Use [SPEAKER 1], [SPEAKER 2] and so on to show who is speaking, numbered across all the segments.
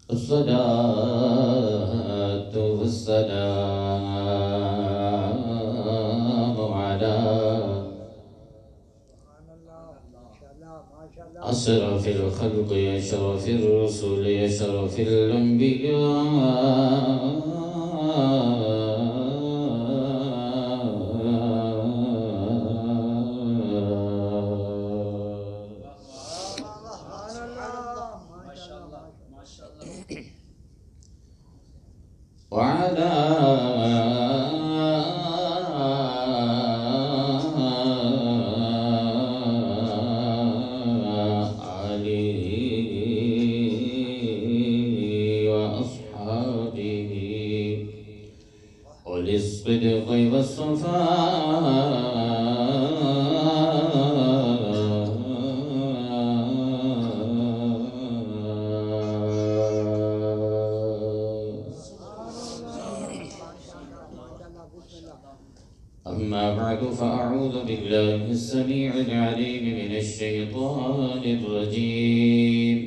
[SPEAKER 1] الصلاة والسلام على أشرف الخلق أشرف الرسل أشرف الأنبياء وعلى آله وأصحابه أولي الصدق أما بعد فأعوذ بالله السميع العليم من الشيطان الرجيم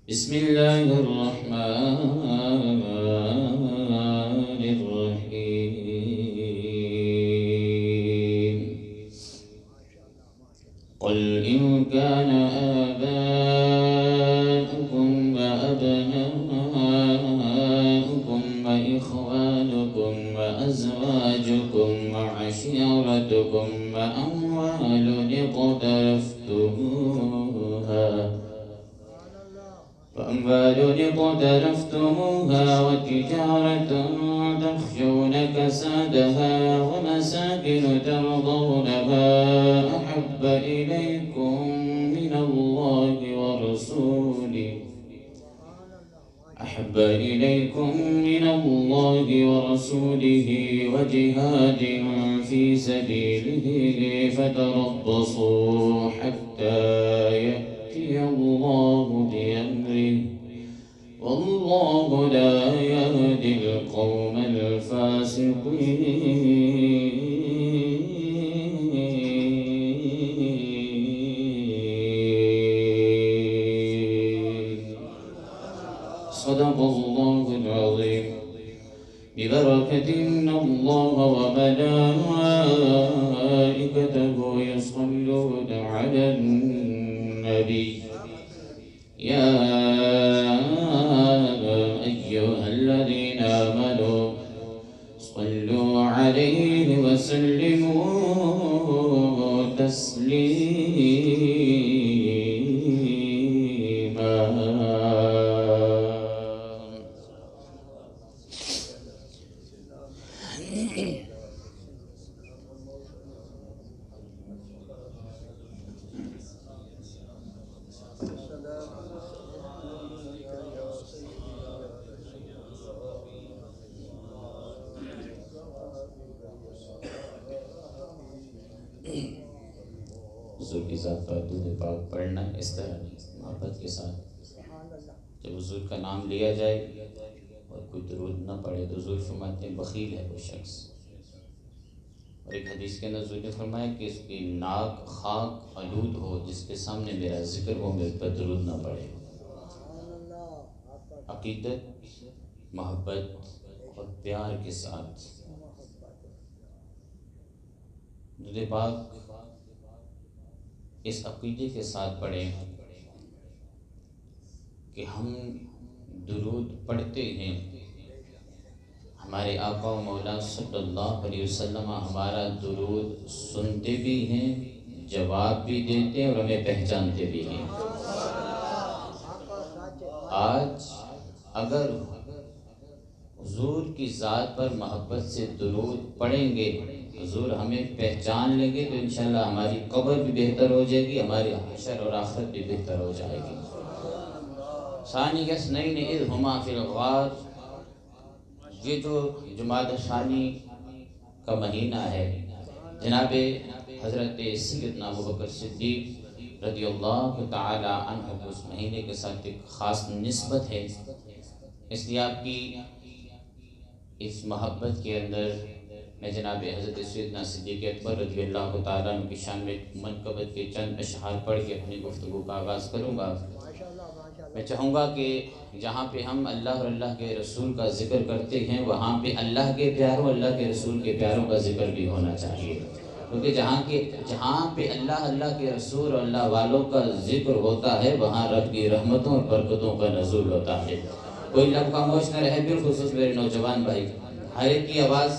[SPEAKER 1] بسم الله الرحمن الرحيم قل إن كان آباؤكم وأبناؤكم وإخوانكم وأزواجكم وعشيرتكم وأموال اقترفتموها وتجارة تخشون كسادها ومساكن ترضونها أحب إليكم من الله ورسوله وجهاد في سبيله فتربصوا حتى يأتي الله بأمره والله لا يهدي القوم الفاسقين. صدق الله العظيم. ببركة إن الله وملائكته يصلون على النبي يا أيها الذين آمنوا صلوا عليه وسلموا تسليما. حضور کی ذات پر درود پاک پڑھنا اس طرح محبت کے ساتھ. جب حضور کا نام لیا جائے اور کوئی درود نہ پڑھے تو حضور فرماتے ہیں بخیل ہے وہ شخص. اور ایک حدیث کے اندر حضور نے فرمایا کہ اس کی ناک خاک آلود ہو جس کے سامنے میرا ذکر ہو میرے پر درود نہ پڑھے. عقیدت محبت اور پیار کے ساتھ درود پاک اس عقیدے کے ساتھ پڑھیں کہ ہم درود پڑھتے ہیں، ہمارے آقا و مولا صلی اللہ علیہ وسلم ہمارا درود سنتے بھی ہیں، جواب بھی دیتے ہیں اور ہمیں پہچانتے بھی ہیں. آج اگر حضور کی ذات پر محبت سے درود پڑھیں گے، حضور ہمیں پہچان لیں گے تو انشاءاللہ ہماری قبر بھی بہتر ہو جائے گی، ہماری حشر اور آخرت بھی بہتر ہو جائے گی. ثانی اثنین اذ ہما فی الغار، یہ جو جمادی ثانی کا مہینہ ہے، جناب حضرت سیدنا ابوبکر صدیق رضی اللہ تعالی عنہ کو اس مہینے کے ساتھ ایک خاص نسبت ہے. اس لیے آپ کی اس محبت کے اندر میں جناب حضرت سیدنا صدیق اکبر رضی اللہ تعالیٰ عنہ کی شان میں منقبت کے چند اشعار پڑھ کے اپنی گفتگو کا آغاز کروں گا. میں چاہوں گا کہ جہاں پہ ہم اللہ اور اللہ کے رسول کا ذکر کرتے ہیں وہاں پہ اللہ کے پیاروں اللہ کے رسول کے پیاروں کا ذکر بھی ہونا چاہیے، کیونکہ جہاں پہ اللہ کے رسول اور اللہ والوں کا ذکر ہوتا ہے وہاں رب کی رحمتوں اور برکتوں کا نزول ہوتا ہے۔ کوئی لب خاموش نہ رہے، بالخصوص میرے نوجوان بھائی، ہر ایک کی آواز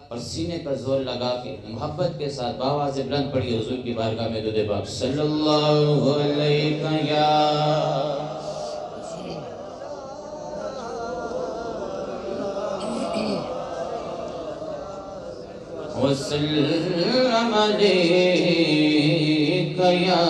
[SPEAKER 1] اور سینے پر زور لگا کے محبت کے ساتھ باواز بلند پڑھی حضور کی بارگاہ میں درود پاک صلی اللہ علیہ یا وسلم علیک یا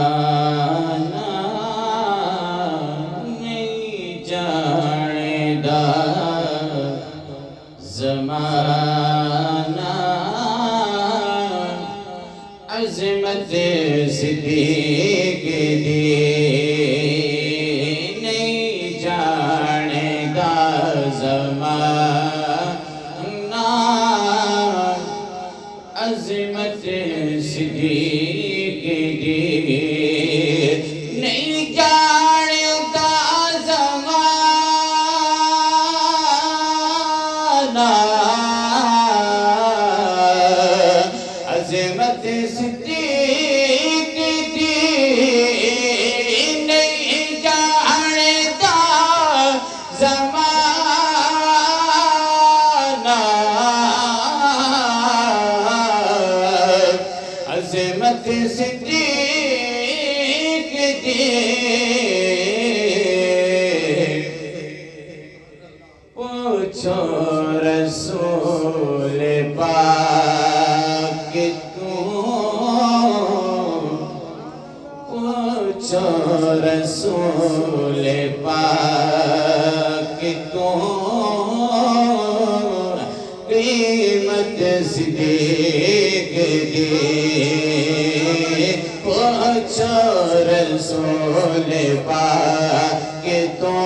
[SPEAKER 1] زمانہ نہیں جاندہ زمانہ عظمت صدیق دی نہیں جاندہ زمانہ عظمت صدیق نہیں جانتا زمانہ عظمت صدیق دی نہیں جانتا زمانہ عظمت صدیق دی پوچھو رسول پاک تو پوچھو رسول پاک تو قیمت صدیق دی پوچھو رسول پاک تو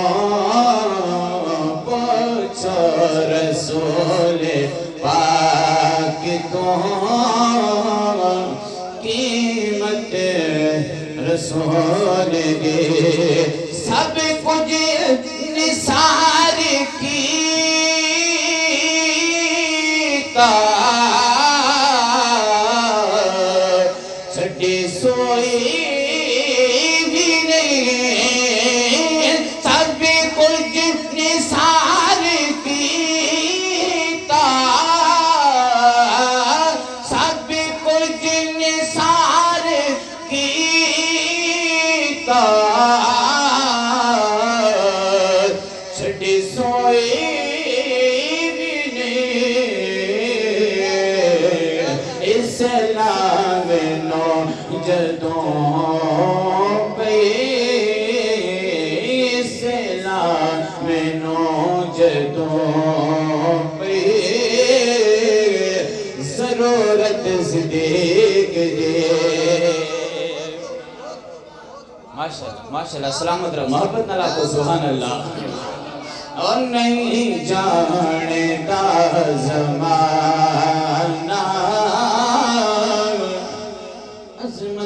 [SPEAKER 1] پوچھو رسول پاک تو قیمت رسول دے سب کچھ نثار کیتا چھٹی سوئی بھی نہیں سب کچھ نثار کیتا سب کچھ نثار کیتا چھٹی سوئی بھی نہیں اسلام نو جدوں پہ اسلام نو جدوں پہ ضرورت صدیق دی ماشاءاللہ سلامت رہا محبت نہ لاکھو سبحان اللہ اور نہیں جانتا زمانہ عظمت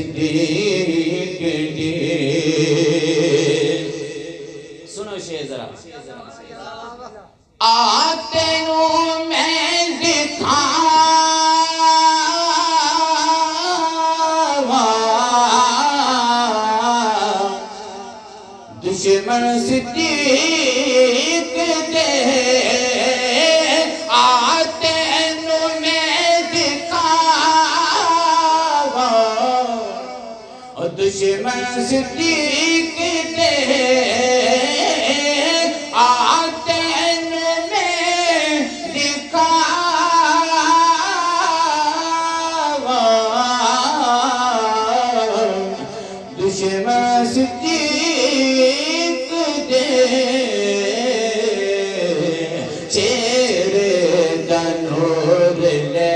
[SPEAKER 1] صدیق دی سنو شیئر ذرا آتے نو میں دکھاوا دشمن صدیق دے آتے نو میں دکھاوا دشمن صدیق دے آتے نو میں دکھاوا دشمن صدیق دے چہرے دا نور لے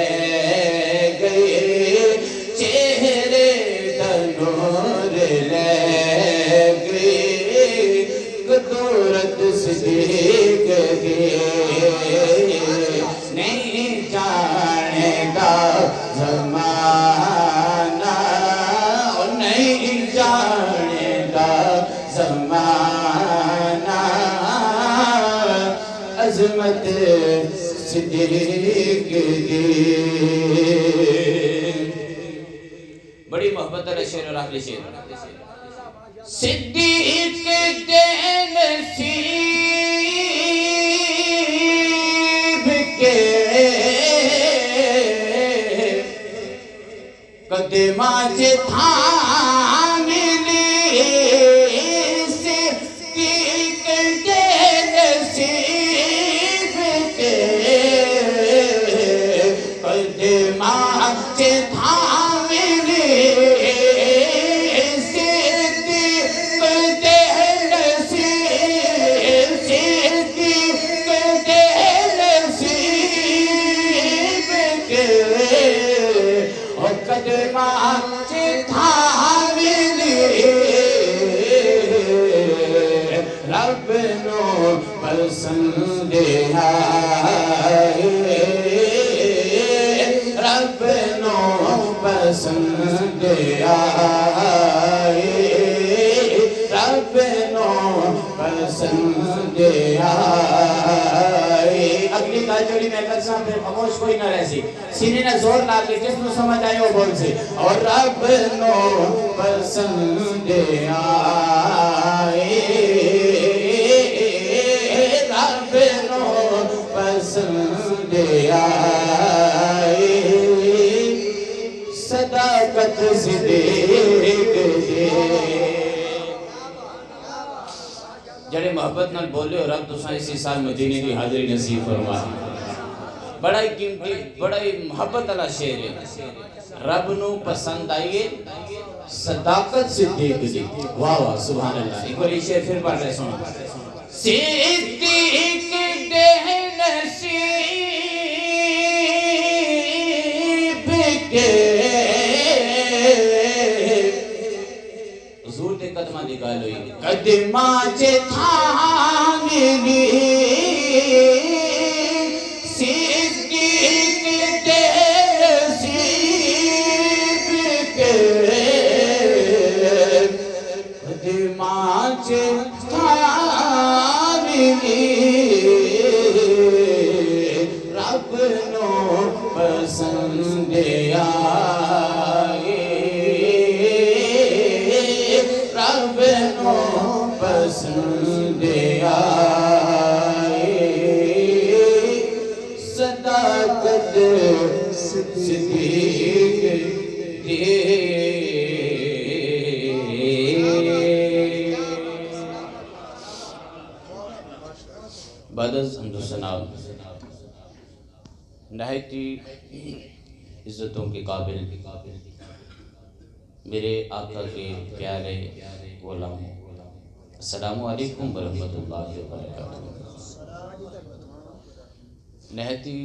[SPEAKER 1] گئے چہرے دا نور لے گئے قدرت صدیق دی نہیں جانے گا زمانہ نہیں جانے گا زمانہ عظمت صدیق دی بڑی محبت ہے شعر اور آخری شعر صدیق دے نصیب کے قدماں سے تھام لی صدیق دے نصیب کے قدماں سے تھام لی صدیق دے نصیب صدیق دے نصیب کے قدماں سے تھام لی رب نو پسند آئے رب نو پسند آئے رب نو پسند آئے اگلی تاجوری میں کر ساں پھر خاموش کوئی نہ رہ سی سینے نے زور لا کے جس نو سمجھ آئے وہ بول سے اور رب نو پسند آئے رب نو پسند آئے صداقت صدیق دے جڑے محبت نال بولے اور رب تساں اسی سال مدینے کی حاضری نصیب فرمائے بڑا ہی قیمتی بڑا ہی محبت والا شعر ہے رب نو پسند آئیے صداقت صدیق دی واہ واہ سبحان اللہ ایک بار یہ شعر پھر پڑھ رہے سنو صدیق دے نصیب کے حضور دے قدمہ دی گال ہوئی قدمہ چے تھام لی صدیق دے نصیب کے قدمہ چے تھام لی رب نو پسند آئے رب نو پسند آئے صداقت صدیق دی بعد از حمد و ثنا نہایتی عزتوں کے قابل میرے آقا کے پیارے غلام السلام علیکم ورحمۃ اللہ وبرکاتہ نہایتی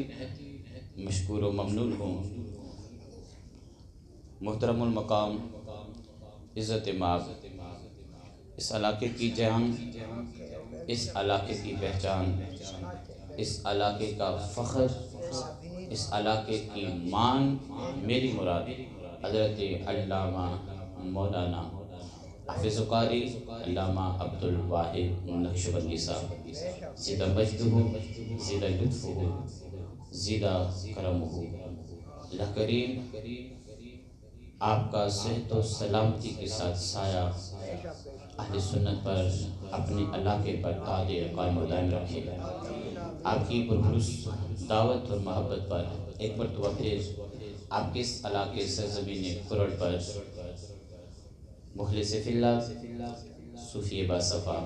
[SPEAKER 1] مشکور و ممنون ہوں محترم المقام عزت مآب اس علاقے کی جان اس علاقے کی پہچان اس علاقے کا فخر اس علاقے کی مان میری مراد حضرت علامہ مولانا حافظ قاری علامہ عبد الواحد نقشبندی صاحب، زیدہ مجد ہو، زیدہ لطف ہو، زیدہ کرم ہو۔ اللہ کریم آپ کا صحت و سلامتی کے ساتھ سایہ اہل سنت پر اپنے علاقے پر قادر قائم و دائم رکھے۔ آپ کی پرخلوص دعوت اور محبت پر ایک مرتبہ پھر آپ کے اس علاقے سرزمین کرڑ پر مخلص فی اللہ صوفی باصفا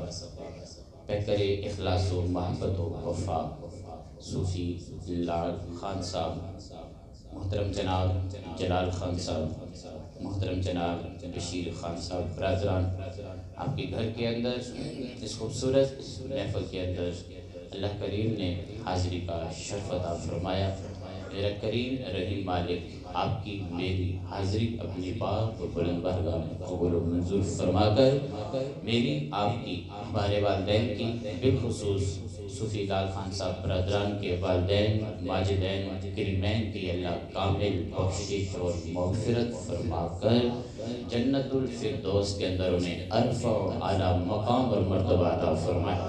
[SPEAKER 1] پیکر اخلاص و محبت و وفا صوفی لال خان صاحب، محترم جناب جلال خان صاحب، محترم جناب بشیر خان صاحب، برادران آپ کے گھر کے اندر اس خوبصورت محفل کے اندر اللہ کریم نے حاضری کا شرف عطا فرمایا۔ میرا کریم رحیم مالک آپ کی میری حاضری اپنی پاک و بلند بارگاہ میں قبول و منظور فرما کر میری آپ کی ہمارے والدین کی بالخصوص صوفی لال خان صاحب برادران کے والدین ماجدین کریمین کی اللہ کامل بخشش اور مغفرت فرما کر جنت الفردوس کے اندر انہیں عرفہ و اعلیٰ مقام اور مرتبہ عطا فرمائے۔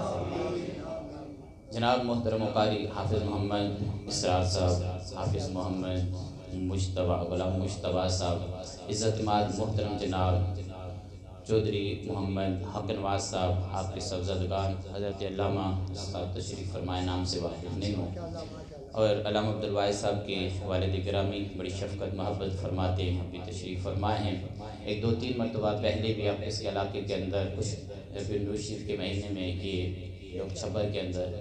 [SPEAKER 1] جناب محترم قاری حافظ محمد اسرار صاحب، حافظ محمد مجتبہ غلام مجتبہ صاحب، عزت مآب محترم جناب چودھری محمد حق نواز صاحب، آپ کے صاحبزادگان حضرت علامہ صاحب تشریف فرمائے، نام سے واقف نہیں ہوں، اور علامہ عبد الواحد صاحب کے والد گرامی بڑی شفقت محبت فرماتے ہیں، ابھی تشریف فرمائے ہیں۔ ایک دو تین مرتبہ پہلے بھی آپ اس علاقے کے اندر کچھ ربیع شریف کے مہینے میں یہ لوگ چھبر کے اندر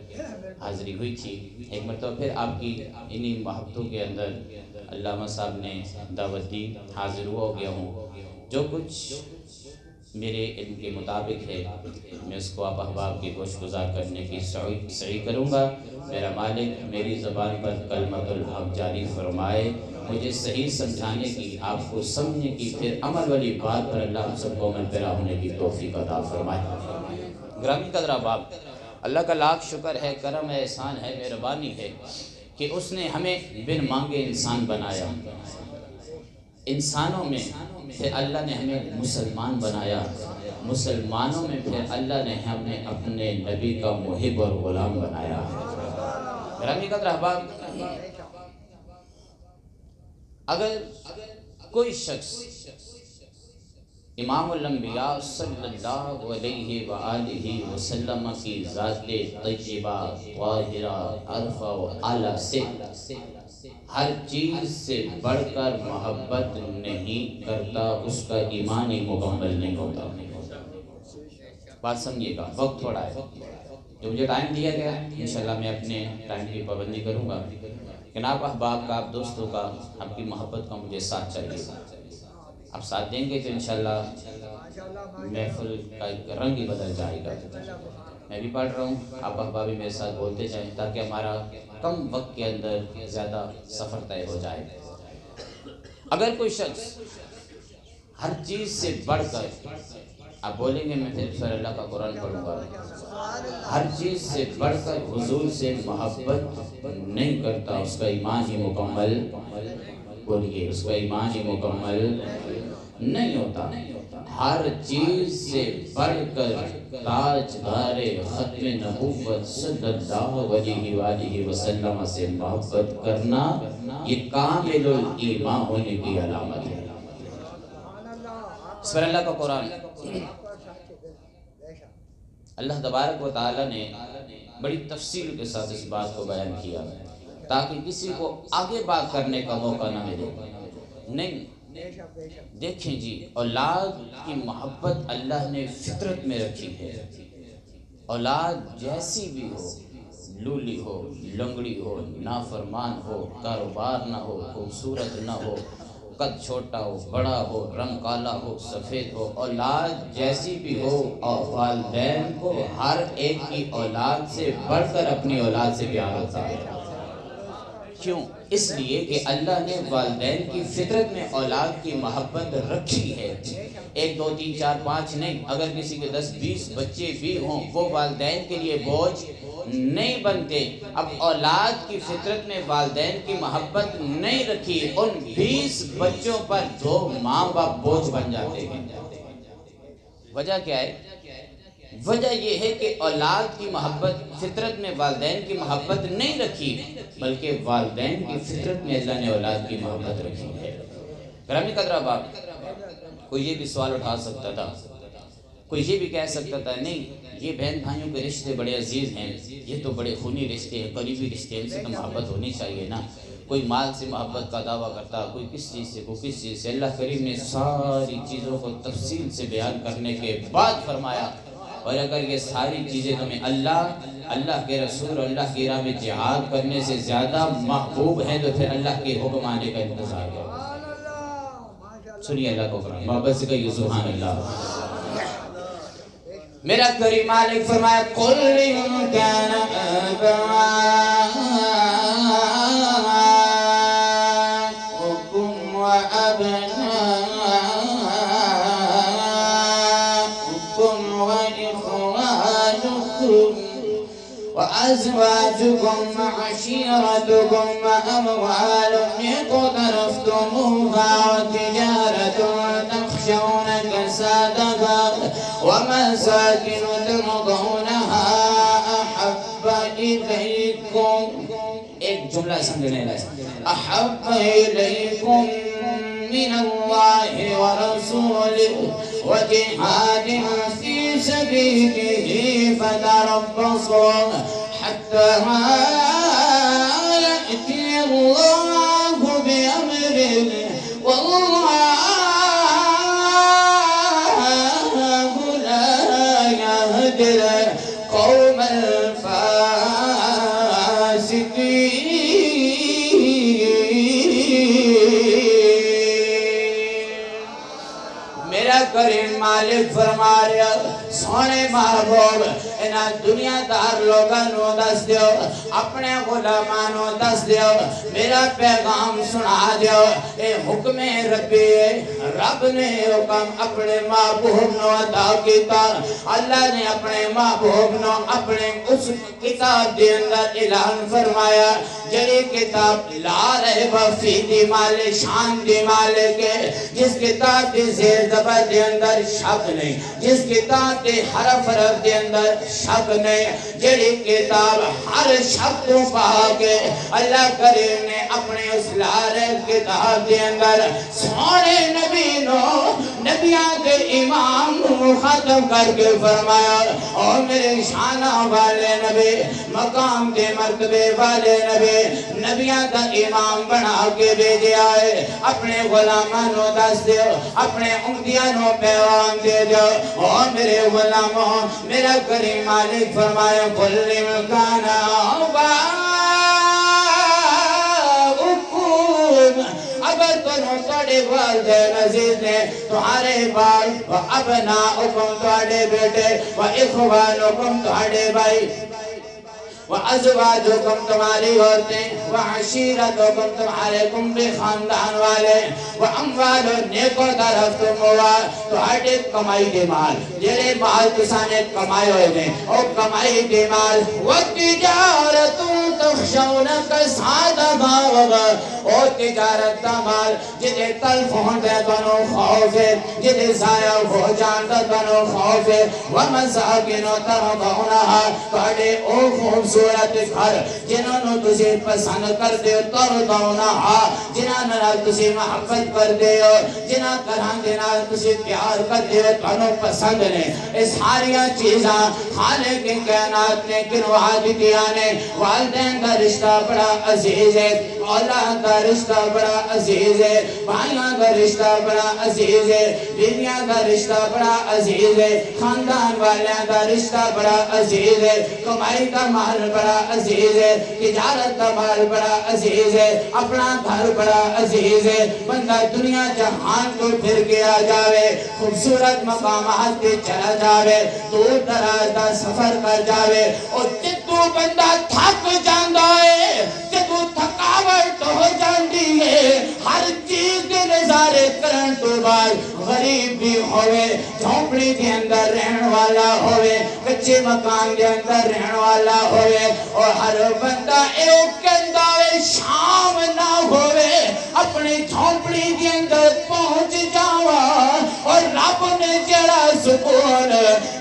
[SPEAKER 1] حاضری ہوئی تھی۔ ایک مرتبہ پھر آپ کی انہی محبتوں کے اندر علامہ صاحب نے دعوت دی، حاضر ہو گیا ہوں۔ جو کچھ میرے علم کے مطابق ہے میں اس کو آپ احباب کی گوش گزار کرنے کی سعی کروں گا۔ میرا مالک میری زبان پر کلمۃ الحق جاری فرمائے، مجھے صحیح سمجھانے کی، آپ کو سمجھنے کی، پھر عمل والی بات پر اللہ ہم سب کو عمل پیرا ہونے کی توفیق عطا فرمائے۔ گرامی قدر احباب، اللہ کا لاکھ شکر ہے، کرم ہے، احسان ہے، مہربانی ہے کہ اس نے ہمیں بن مانگے انسان بنایا۔ انسانوں میں پھر اللہ نے ہمیں مسلمان بنایا، مسلمانوں میں پھر اللہ نے ہمیں اپنے نبی کا محب اور غلام بنایا۔ گرامی قدر احباب، اگر کوئی شخص امام الانبیاء صلی اللہ علیہ وآلہ وسلم کی ذات طیبہ طاہرہ عرفہ و اعلیٰ سے ہر چیز سے بڑھ کر محبت نہیں کرتا، اس کا ایمان ہی مکمل نہیں ہوتا۔ بات سمجھیے گا، وقت تھوڑا ہے، جو مجھے ٹائم دیا گیا انشاءاللہ میں اپنے ٹائم کی پابندی کروں گا، لیکن آپ احباب کا، آپ دوستوں کا، آپ کی محبت کا مجھے ساتھ چاہیے۔ آپ ساتھ دیں گے تو انشاءاللہ محفل کا ایک رنگ ہی بدل جائے گا۔ میں بھی پڑھ رہا ہوں، آپ احباب بھی میرے ساتھ بولتے جائیں تاکہ ہمارا کم وقت کے اندر زیادہ سفر طے ہو جائے۔ اگر کوئی شخص ہر چیز سے بڑھ کر، آپ بولیں گے میں پھر اللہ کا قرآن پڑھوں گا، ہر چیز سے بڑھ کر حضور سے محبت نہیں کرتا، اس کا ایمان ہی مکمل، بولیے، اس کا ایمان ہی مکمل نہیں ہوتا۔ ہر چیز سے بڑھ کر تاجدار ختم نبوت صلی اللہ علیہ وآلہ وسلم سے محبت کرنا یہ کامل الایمان ہونے کی علامت ہے۔ اس پر اللہ کا قرآن، اللہ تبارک و تعالی نے بڑی تفصیل کے ساتھ اس بات کو بیان کیا تاکہ کسی کو آگے بات کرنے کا موقع نہ ملے۔ نہیں، دیکھیں جی، اولاد کی محبت اللہ نے فطرت میں رکھی ہے۔ اولاد جیسی بھی ہو، لولی ہو، لنگڑی ہو، نافرمان ہو، کاروبار نہ ہو، خوبصورت نہ ہو، قد چھوٹا ہو، بڑا ہو، رنگ کالا ہو، سفید ہو، اولاد جیسی بھی ہو، اور والدین کو ہر ایک کی اولاد سے بڑھ کر اپنی اولاد سے پیار ہوتا ہے۔ کیوں؟ اس لیے کہ اللہ نے والدین کی فطرت میں اولاد کی محبت رکھی ہے. 1 2 3 4 5 نہیں، اگر کسی کے 10 20 بچے بھی ہوں وہ والدین کے لیے بوجھ نہیں بنتے. اب اولاد کی فطرت میں والدین کی محبت نہیں رکھی، ان 20 بچوں پر 2 ماں باپ بوجھ بن جاتے ہیں. وجہ کیا ہے؟ وجہ یہ ہے کہ اولاد کی محبت فطرت میں والدین کی محبت نہیں رکھی، بلکہ والدین کی فطرت میں اللہ نے اولاد کی محبت رکھی ہے. گرامی قدر احباب، کوئی یہ بھی سوال اٹھا سکتا تھا، کوئی یہ بھی کہہ سکتا تھا نہیں یہ بہن بھائیوں کے رشتے بڑے عزیز ہیں، یہ تو بڑے خونی رشتے ہیں، قریبی رشتے ہیں، ان سے تو محبت ہونی چاہیے نا. کوئی مال سے محبت کا دعویٰ کرتا، کوئی کس چیز سے، کوئی کس چیز سے. اللہ کریم نے ساری چیزوں کو تفصیل سے بیان کرنے کے بعد فرمایا اور اگر یہ ساری چیزیں تمہیں اللہ کے رسول اور اللہ کی راہ میں جہاد کرنے سے زیادہ محبوب ہیں تو پھر اللہ کے حکم آنے کا انتظار کرو. سنیے اللہ کو فرمایا، محبت سے کہیے سبحان اللہ. میرا کریم مالک فرمایا قُلْ إِن كَانَ آبَاؤُكُمْ وأزواجكم وعشيرتكم وأموال اقترفتموها وتجارة تخشون كسادها ومساكن ترضونها أحب إليكم. ایک جملہ سمجھنے لائے، أحب إليكم من الله ورسوله وجهاد في سبيله فتربصوا حتى يأتي الله بأمره والله لا يهدي القوم الفاسقين. کریم مالک فرما رہا سونے محبوب انہاں دنیا دار لوگانوں دس دیو، اپنے غلامانوں دس دیو، میرا پیغام سنا دیو. اے حکم ربی ہے، رب نے حکم اپنے محبوب نو عطا کیتا. اللہ نے اپنے محبوب نو اپنے اس کتاب دے اندر اعلان فرمایا جڑی کتاب لا ریب فی دی مال شان دی مالک ہے، جس کتاب دی زیر زبر دے اندر شک نہیں، جس کتاب دے حرف حرف دے اندر شک نہیں، جڑی کتاب ہر شک تو پاکے اللہ کریم نے اپنے اس لارے کتاب دے اندر سونے نبی نو نبیان کے امام ختم کر کے فرمایا اور میرے شانہ والے نبی، مقام کے مرتبے والے نبی، نبیان کا امام بنا کے بھیجے آئے. اپنے غلامانوں دس دیو، اپنے امتیانوں پیغام دے دیو اور میرے غلاموں میرا کریم مالک فرمایا قُلْ إِن كَانَ آبَاؤُكُمْ اگر تمہارے والدین عزیز نے تمہارے بال و ابناؤکم تمہارے بیٹے و اخوانکم تمہارے بھائی وَأَزْوَاجُكُمْ تمہاری عورتیں وَعَشِيرَتُكُمْ تمہارے کنبے خاندان والے وَأَمْوَالُ نیکو طرف تمہوا تمہارے کمائی دے مال جیرے مال تسانے کمائے ہوئے دیں اور کمائی دے مال وَتِجَارَتُ تَخْشَوْنَ كَسَادَهَا اور تجارت دا مال جدے تلف ہوندے دنو خوف ہے، جدے ضائع ہو جاندہ دنو خوف ہے. وَمَسَاكِنُ تَرْضَوْنَهَا تمہارے او خوبصورت گھر جنہوں نے تجھے پسند کر دے ترضونہا جنہوں نے تجھے محبت کر دے جنہوں کران دینا تجھے پیار کر دے تنہوں پسند نے. اس ساریاں چیزاں خالق کائنات نے کنواد دیا نے. والدین کا رشتہ بڑا عزیز ہے، اولاد کا رشتہ بڑا عزیز ہے، بھائیاں کا رشتہ بڑا عزیز ہے، بیویاں کا رشتہ بڑا عزیز ہے، خاندان والیاں کا رشتہ بڑا عزیز ہے، کمائی کا مال بڑا عزیز ہے، تجارت کا مال بڑا عزیز ہے، اپنا گھر بڑا عزیز ہے. بندہ دنیا جہان کو پھر کے آ جاوے، خوبصورت مقامات کے چلا جاوے، دور دراز کا سفر کر جاوے اور جتو بندہ تھک جاندہ ہے، جتو تھکاوٹ رات ہو جاندی ہے ہر چیز دے نظارے کرن تو بعد غریب بھی ہوئے جھونپڑی کے اندر رہن والا ہوئے کچے مکان کے اندر رہن والا ہوئے اور ہر بندہ ایک کندہ شام نہ ہوئے اپنی جھونپڑی کے اندر پہنچ جاوا اور رب نے جڑا سکون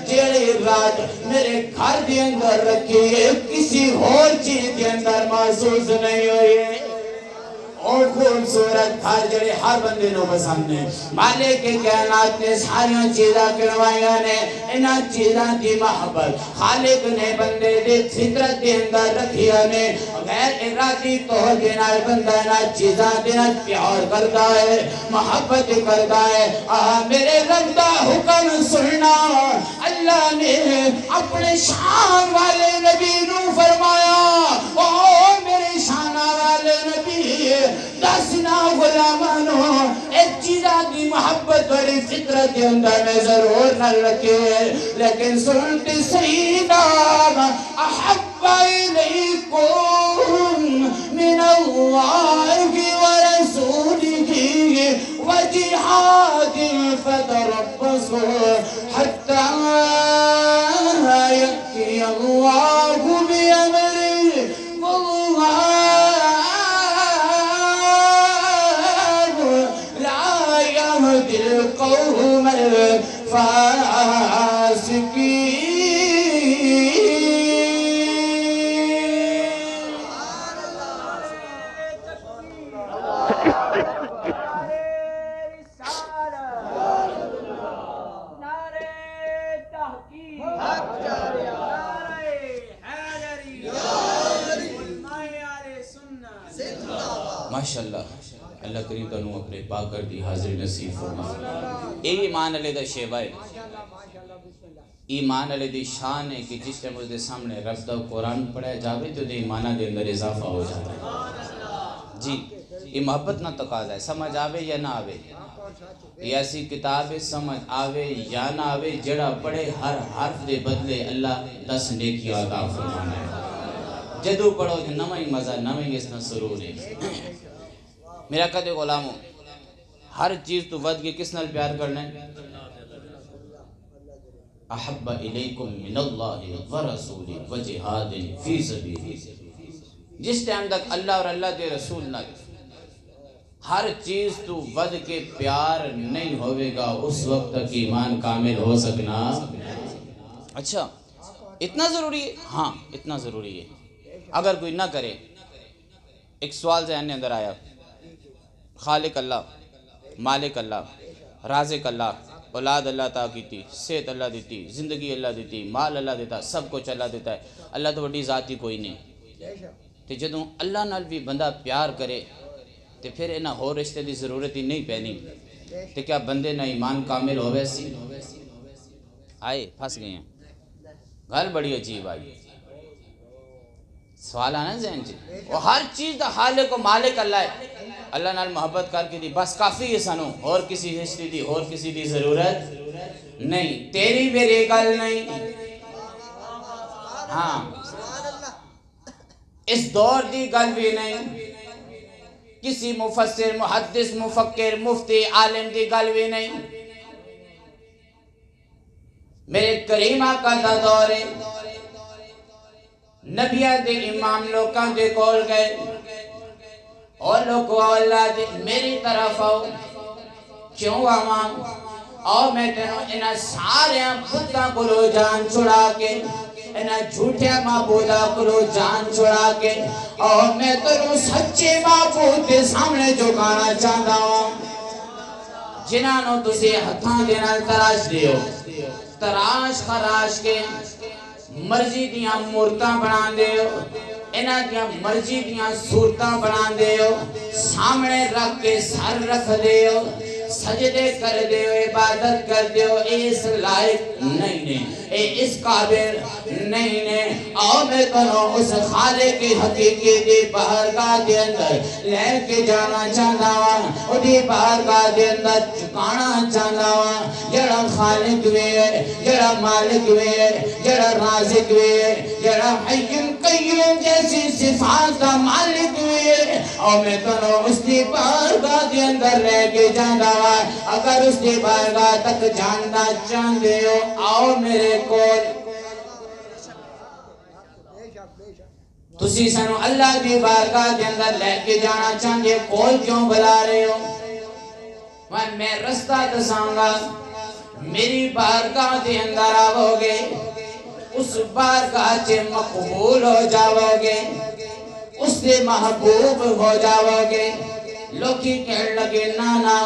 [SPEAKER 1] جڑی رات میرے گھر کے اندر رکھی ہے کسی اور چیز کے اندر محسوس نہیں ہوئی ہے اور خوبصورت گھر جڑے ہر بندے نو پسند ہے مالک کے کائنات نے ساری چیزاں کروایا نے انہاں چیزاں دی محبت خالق نے بندے دے فطرت دے اندر رکھیا نے غیر ارادی طور دے نال بندہ انہاں چیزاں دے نال پیار کرتا ہے محبت کرتا ہے میرے رب دا حکم سننا اللہ نے اپنے شان والے نبی نو فرمایا او میرے شان والے نبی دسنا غلامانو ایک چیزہ کی محبت اور فطرت کے اندر میں ضرور نہ رکھے لیکن سنتے سیدہ احب الیکم من اللہ ورسولہ وجہاد فتربصوا حتی یأتی اللہ بأمرہ واللہ القوم الفاسقين ماشاءاللہ اللہ کریم تنو اپنے پاک کر دی حاضر نصیب فرما ایمان علیہ دا شیبہ ہے ایمان علیہ دی شان ہے کہ جس ٹائم اس دے سامنے رب دا قرآن پڑھا جاوے تو دے ایمانہ دے اندر اضافہ ہو جاتا ہے جی یہ محبت نہ تقاضا ہے سمجھ آوے یا نہ آوے یہ ایسی کتاب ہے سمجھ آوے یا نہ آوے جڑا پڑھے ہر حرف دے بدلے اللہ 10 نیکی عطا فرمانا ہے جدو پڑھو کہ نمائی مزہ نمائی اس نہ سرور ہے میرا قد غلاموں ہر چیز تو ود کے کس نال پیار کرنا ہے احب الیکم من اللہ ورسولہ وجہاد فی سبیلہ جس ٹائم تک اللہ اور اللہ کے رسول نہ ہر چیز تو ود کے پیار نہیں ہوئے گا اس وقت تک ایمان کامل ہو سکنا اچھا اتنا ضروری ہے ہاں اتنا ضروری ہے اگر کوئی نہ کرے ایک سوال ذہن اندر آیا خالق اللہ مالک اللہ رازق اللہ اولاد اللہ عطا کیتی صحت اللہ دیتی زندگی اللہ دیتی مال اللہ دیتا سب کچھ اللہ دیتا ہے اللہ تو بڑی ذاتی کوئی نہیں تے جدوں اللہ نال بھی بندہ پیار کرے تے پھر انہاں ہور رشتے دی ضرورت ہی نہیں پینی تے کیا بندے نہ ایمان کامل ہوئے سی آئے پھنس گئے ہیں گل بڑی عجیب آئی سوال آنا ذہن چ وہ ہر چیز دا خالق و مالک اللہ ہے اللہ نال محبت کر کے دی بس کافی ہے سانو اور کسی ہسٹری دی اور کسی دی ضرورت نہیں تیری میری گل نہیں ہاں اس دور دی گل بھی نہیں کسی مفسر محدث مفکر مفتی عالم دی گل بھی نہیں میرے کریم آقا دا دور ہے نبیہ دے امام لوکاں دے کول گئے اور لوگو اللہ دے میری طرف آؤ کیوں آواں اور میں تینوں انہاں سارے بتاں کولو جان چھڑا کے انہاں جھوٹے معبودہ کولو جان چھڑا کے اور میں تینوں سچے معبود کے سامنے جھکانا چاہتا ہوں جنہاں نو تسی ہتھاں دے نال تراش دیو تراش خراش کے مرضی دیاں مورتاں بنا دیو انہاں دیاں مرضی دیاں صورتاں بنا دیو سامنے رکھ کے سر رکھ دیو سجدے کر دیو عبادت کر دیو اس لائق نہیں اے اس قابل نہیں اور میں تنوں اس خالق کی حقیقی دی بارگاہ دے اندر لے کے جانا چاہتا ہوں دی بارگاہ دے اندر چکانا چاہتا ہوں جڑا خالق وے جڑا مالک وے جڑا رازق وے جڑا حی قیوم جیسی صفات کا مالک وے اور میں تنو اس دی بارگاہ دے اندر لے کے جانا وا اگر اس دی بارگاہ تک جاننا چاہتے ہو آؤ میرے کول تسی سنو اللہ دی بارگاہ دے اندر لے کے جانا چاہتے کول کیوں بلا رہے ہو میں رستہ دساؤں گا میری بارگاہ دے اندر آو گے اس بارگاہ سے مقبول ہو جاؤ گے اس سے محبوب ہو جاؤ گے لوگی کہنے لگے نانا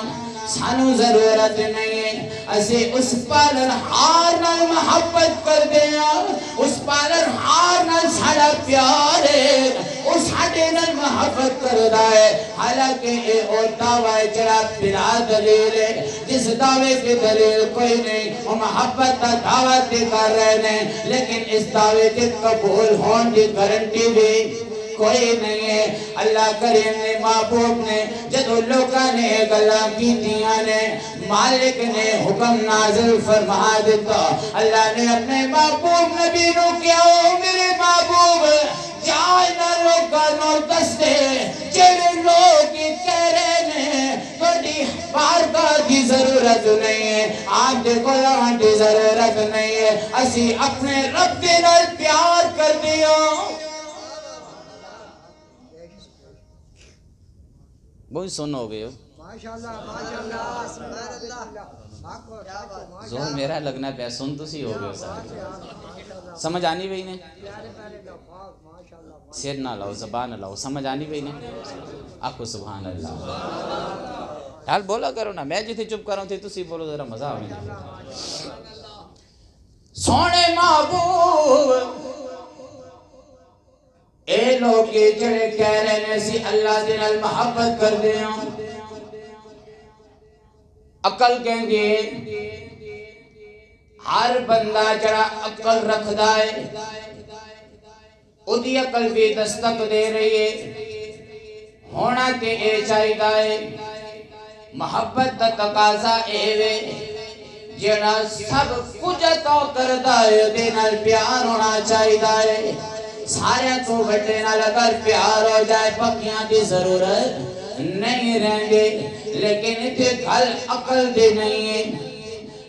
[SPEAKER 1] سانو ضرورت نہیں ہے اسے اس پالن ہار نال محبت کر دیا اس پالن ہار نال ساڑا پیار ہے اس ہاڑے نال محبت کر دا ہے حالانکہ اے او دعوی جڑا بلا دلیل ہے جس دعوے کی دلیل کوئی نہیں وہ محبت تا دعوت کر رہے ہیں لیکن اس دعوے کے قبول ہون کی گارنٹی بھی کوئی نہیں ہے اللہ کریم نے محبوب نے جدو لوگاں نے گلاں کیتیاں نے مالک نے حکم نازل فرما دیتا اللہ نے اپنے محبوب نبی نو کیا میرے محبوب جائے نہ لوگاں نو دس دے جڑے لوگ کہہ رہے ہیں تھوڑی بارگاہ کی ضرورت نہیں ہے آپ دے غلاں کی ضرورت نہیں ہے اسی اپنے رب دے نال پیار کر دیا بہت سن ہو گئے ہو زور میرا لگنا پہ سن تو سی ہو گئے ہو سمجھ آنی بھئی نے سیر نہ لاؤ زبان نہ لاؤ سمجھ آنی بھئی نے آکو سبحان اللہ حال بولا کرو نا میں جیتے چپ کروں تھے تو سی بولو ذرا مزہ آنے سونے محبوب اے لوگ جڑے کہہ رہے ہیں سی اللہ دے نال محبت کر دے ہوں عقل کہیں گے ہر بندہ جڑا عقل رکھ دائے او دی عقل بھی دستک دے رہی ہے ہونا کہ اے چاہی دائے محبت تا تقاضا اے وے جڑا سب کچھ تو کر دائے دے نال پیار ہونا چاہی دائے سارے تو بڑے نال اگر پیار ہو جائے پکیاں دی ضرورت نہیں رہیں گے لیکن اتھے کل عقل دی نہیں ہے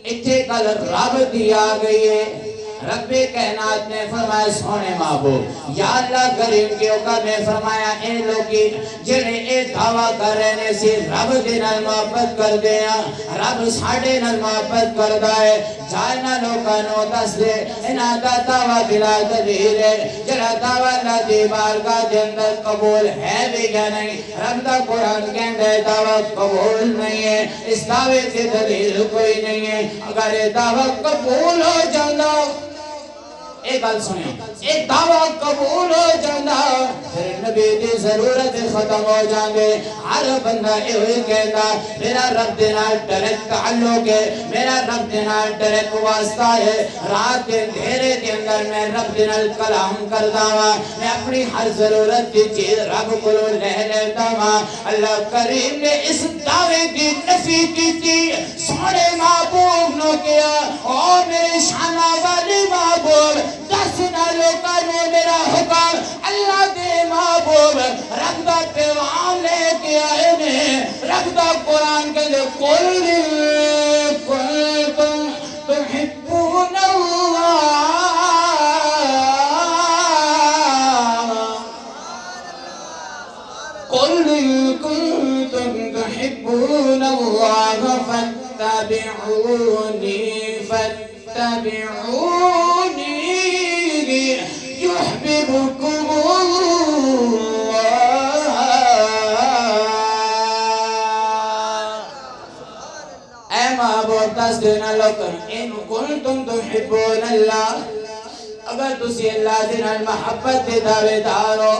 [SPEAKER 1] اتھے کل رب دی آ گئی ہے رب کائنات نے فرمایا سونے محبوب یا اللہ کریم کے اوقات نے فرمایا اے لوگی جنہیں اے دعویٰ کر رہے ہیں سی رب دے نال محبت کر دیا رب ساڑے نال محبت کر دائے جائے نہ لوگاں نو دس دے انہاں دا دعویٰ بلا دلیل ہے جڑا دعویٰ اللہ دی بارگاہ دے اندر قبول ہے بھی یا نہیں رب دا قرآن کہندے دعویٰ قبول نہیں ہے اس دعوے کی دلیل کوئی نہیں ہے اگر یہ دعویٰ قبول ہو جاندہ ایک بات سنیں ایک دعویٰ قبول ہو جاندہ پھر نبی دی ضرورت ختم ہو جاندے ہر بندہ ہوئی کہتا میرا رب دینال ڈائریکٹ تعلق ہے میرا رب دینال ڈائریکٹ واسطہ ہے رات کے اندھیرے کے اندر میں رب دینال کلام کرتا ہوا میں اپنی ہر ضرورت کی چیز رب کو لے لیتا ہوا اللہ کریم نے اس دعوے کی نفی کی تھی سونے محبوب نو کیا اور میرے شانہ والی محبوب دس نالوں کا نے میرا حکم اللہ دے محبوب رب دا پیغام لے کے آئے نے رب دا قرآن کے لئے قل کنتم تحبون اللہ قل کنتم تحبون اللہ فاتبعونی يحببكم الله اے محبوب دس دینا لوکن ان کنتم تحبون اللہ اگر تسی اللہ دینا محبت دے دعوے دارو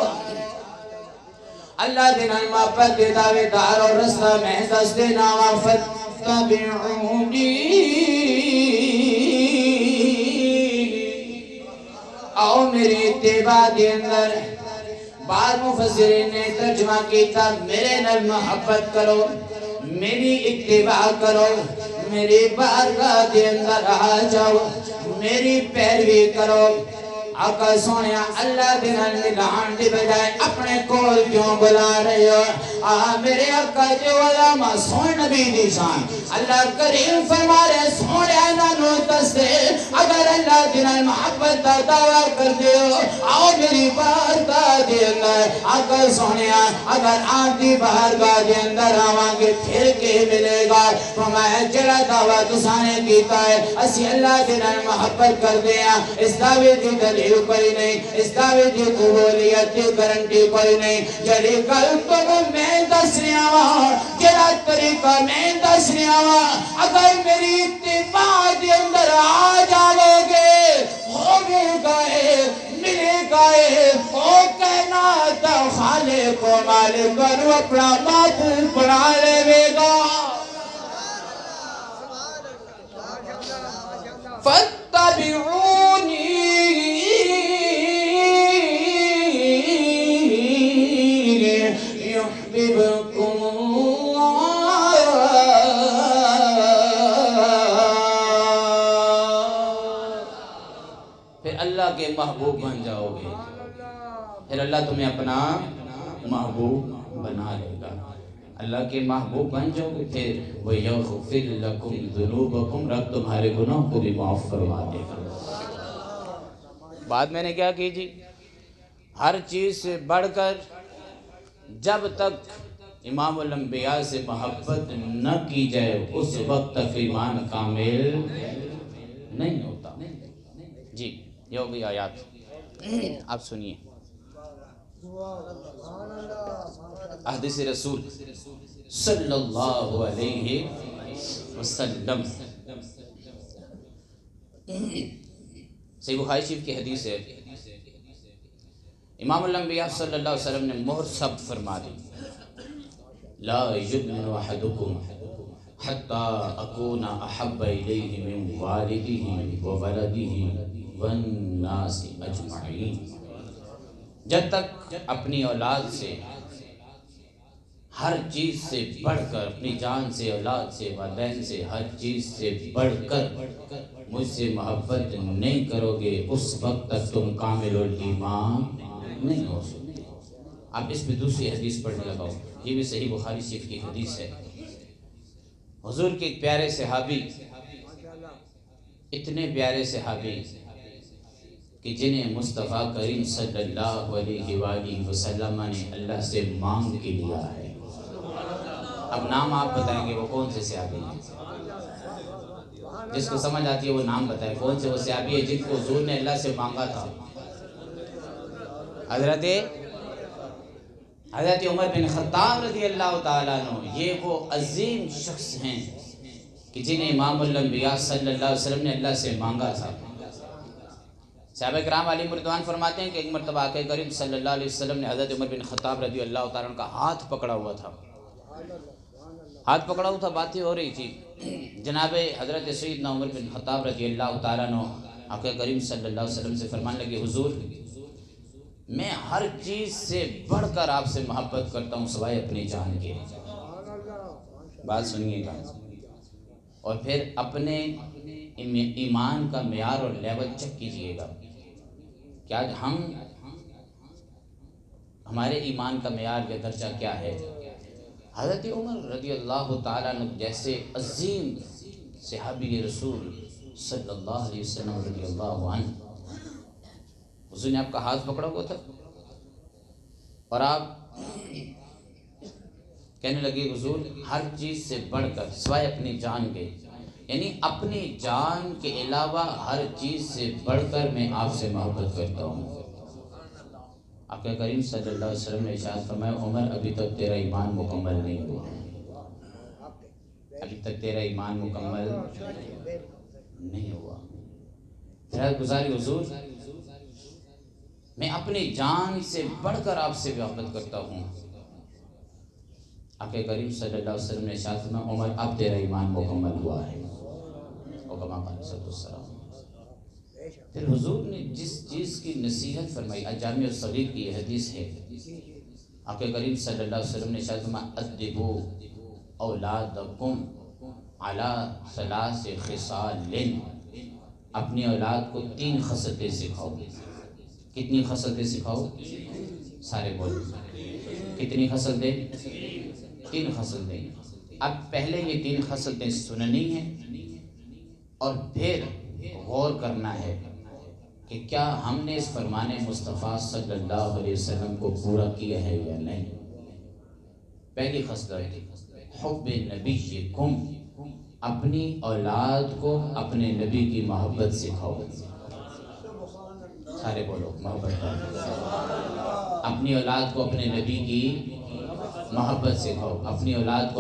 [SPEAKER 1] اللہ دینا محبت دے دعوے دارو رسلہ میں دس دینا فاتبعونی آؤ میری اتباع دے اندر بعض مفسرین نے ترجمہ کیتا میرے نال محبت کرو میری اتباع کرو میری بارگاہ دے اندر آ جاؤ میری پیروی کرو آقا سونے اللہ دے نال ملان دی بجائے اپنے کول کیوں بلا رہے ہو میرے آقا جو علامہ سونے نبی دی شان اللہ کریم فرما رہے سونے انہوں دستے اگر اللہ دے نال محبت دا دعویٰ کر دیو آؤ میری بارگاہ دے اندر آقا سونے اگر آپ دی بارگاہ دے اندر آوانگے پھر کے ملے گا فرمایا جڑا دعویٰ تسانے کیتا ہے اسی اللہ دے نال محبت کر دیا اس دعوے دی دلیل کوئی نہیں اس دعوے دی قبولیت دی گارنٹی کوئی نہیں جڑی گل تو میں دس رہا ہوں جڑا طریقہ میں دس رہا ہوں اگر میری اتباع دے اندر آ جاؤ گے ہوگے گئے ملے گئے او کائنات خالق و مالک اور اپنا معبود بنا لے گا فاتبعونی يحببكم الله پھر اللہ کے محبوب بن جاؤ گے پھر اللہ تمہیں اپنا محبوب بنا لے گا اللہ کے محبوب بن جاؤ گے پھر وَيَغْفِرْ لَكُمْ ذُنُوبَكُمْ رب تمہارے گناہ کو بھی معاف فرما دے گا بات میں نے کیا کی جی ہر چیز سے بڑھ کر جب تک امام الانبیاء سے محبت نہ کی جائے اس وقت تک ایمان کامل نہیں ہوتا جی یہ ہو گئی آیات آپ سنیے احادیث رسول صلی اللہ علیہ وسلم صحیح بخاری شریف کی حدیث ہے امام الانبیاء صلی اللہ علیہ وسلم نے مہر ثبت فرما دی لا یؤمن احدکم حتی اکون احب الیہ من والدہ وولدہ والناس اجمعین جب تک اپنی اولاد سے ہر چیز سے بڑھ کر اپنی جان سے اولاد سے والدین سے ہر چیز سے بڑھ کر مجھ سے محبت نہیں کرو گے اس وقت تک تم کامل الایمان نہیں ہو سکتے آپ اس پہ دوسری حدیث پڑھنے لگاؤ یہ بھی صحیح بخاری شریف کی حدیث ہے حضور کے ایک پیارے صحابی اتنے پیارے صحابی کہ جنہیں مصطفیٰ کریم صلی اللہ علیہ وآلہ وسلم نے اللہ سے مانگ کے لیا ہے اب نام آپ بتائیں گے وہ کون سے صحابی ہیں جس کو سمجھ آتی ہے وہ نام بتائیں کون سے وہ صحابی ہے جن کو حضور نے اللہ سے مانگا تھا حضرت عمر بن خطاب رضی اللہ تعالیٰ عنہ یہ وہ عظیم شخص ہیں کہ جنہیں امام الانبیاء صلی اللہ علیہ وسلم نے اللہ سے مانگا تھا صحابہ کرام علیہ رضوان فرماتے ہیں کہ ایک مرتبہ آقا کریم صلی اللہ علیہ وسلم نے حضرت عمر بن خطاب رضی اللہ تعالیٰ عنہ کا ہاتھ پکڑا ہوا تھا باتیں ہو رہی تھی جناب حضرت سیدنا عمر بن خطاب رضی اللہ تعالیٰ عنہ آقا کریم صلی اللہ علیہ وسلم سے فرمانے لگے حضور میں ہر چیز سے بڑھ کر آپ سے محبت کرتا ہوں سوائے اپنی جان کے بات سنیے گا اور پھر اپنے ایمان کا معیار اور لیول چیک کیجئے گا کیا ہمارے ایمان کا معیار یا درجہ کیا ہے حضرت عمر رضی اللہ تعالیٰ عنہ جیسے عظیم صحابی رسول صلی اللہ علیہ وسلم رضی اللہ عنہ حضور نے آپ کا ہاتھ پکڑا ہوا تھا اور آپ کہنے لگے حضور ہر چیز سے بڑھ کر سوائے اپنی جان کے یعنی اپنی جان کے علاوہ ہر چیز سے بڑھ کر میں آپ سے محبت کرتا ہوں آقا کریم صلی اللہ علیہ وسلم نے ارشاد فرمایا عمر ابھی تک تیرا ایمان مکمل نہیں ہوا ابھی تک تیرا ایمان مکمل نہیں ہوا پھر گزاری حضور میں اپنی جان سے بڑھ کر آپ سے محبت کرتا ہوں آقا کریم صلی اللہ علیہ وسلم نے ارشاد فرمایا عمر اب تیرا ایمان مکمل ہوا ہے پھر حضور نے جس چیز کی نصیحت فرمائی الجامع الصغیر کی یہ حدیث ہے آقا کریم صلی اللہ علیہ وسلم نے ارشاد فرمایا ادبوا اولادکم علی ثلاث خصال، اپنی اولاد کو 3 خصلتیں سکھاؤ۔ کتنی خصلتیں سکھاؤ؟ سارے بولو کتنی خصلتیں؟ 3 خصلتیں۔ اب پہلے یہ 3 خصلتیں سننی ہیں اور پھر غور کرنا ہے کہ کیا ہم نے اس فرمان مصطفیٰ صلی اللہ علیہ وسلم کو پورا کیا ہے یا نہیں۔ پہلی خصلت حب نبیکم، اپنی اولاد کو اپنے نبی کی محبت سکھاؤ۔ سارے بولو محبت، اپنی اولاد کو اپنے نبی کی محبت سکھاؤ، اپنی اولاد کو